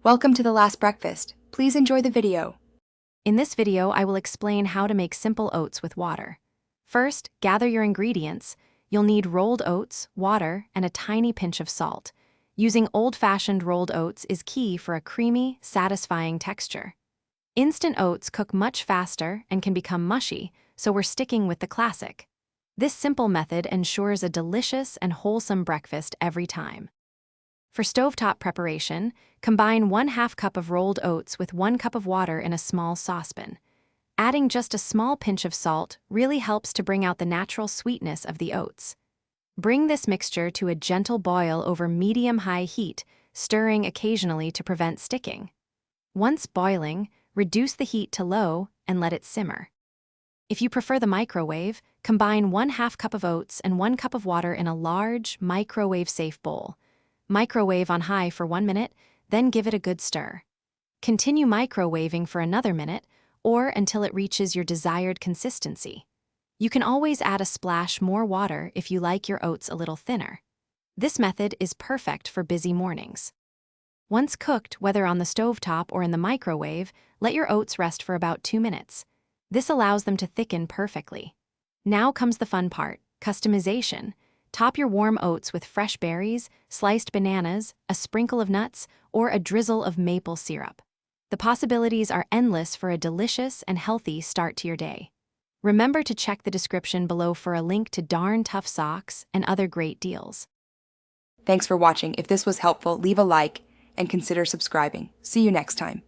Welcome to the last breakfast. Please enjoy the video. In this video, I will explain how to make simple oats with water. First, gather your ingredients. You'll need rolled oats, water, and a tiny pinch of salt. Using old-fashioned rolled oats is key for a creamy, satisfying texture. Instant oats cook much faster and can become mushy, so we're sticking with the classic. This simple method ensures a delicious and wholesome breakfast every time. For stovetop preparation, combine 1/2 cup of rolled oats with 1 cup of water in a small saucepan. Adding just a small pinch of salt really helps to bring out the natural sweetness of the oats. Bring this mixture to a gentle boil over medium-high heat, stirring occasionally to prevent sticking. Once boiling, reduce the heat to low and let it simmer. If you prefer the microwave, combine 1/2 cup of oats and 1 cup of water in a large, microwave-safe bowl. Microwave on high for 1 minute, then give it a good stir. Continue microwaving for another minute, or until it reaches your desired consistency. You can always add a splash more water if you like your oats a little thinner. This method is perfect for busy mornings. Once cooked, whether on the stovetop or in the microwave, let your oats rest for about 2 minutes. This allows them to thicken perfectly. Now comes the fun part, customization. Top your warm oats with fresh berries, sliced bananas, a sprinkle of nuts, or a drizzle of maple syrup. The possibilities are endless for a delicious and healthy start to your day. Remember to check the description below for a link to Darn Tough socks and other great deals. Thanks for watching. If this was helpful, leave a like and consider subscribing. See you next time.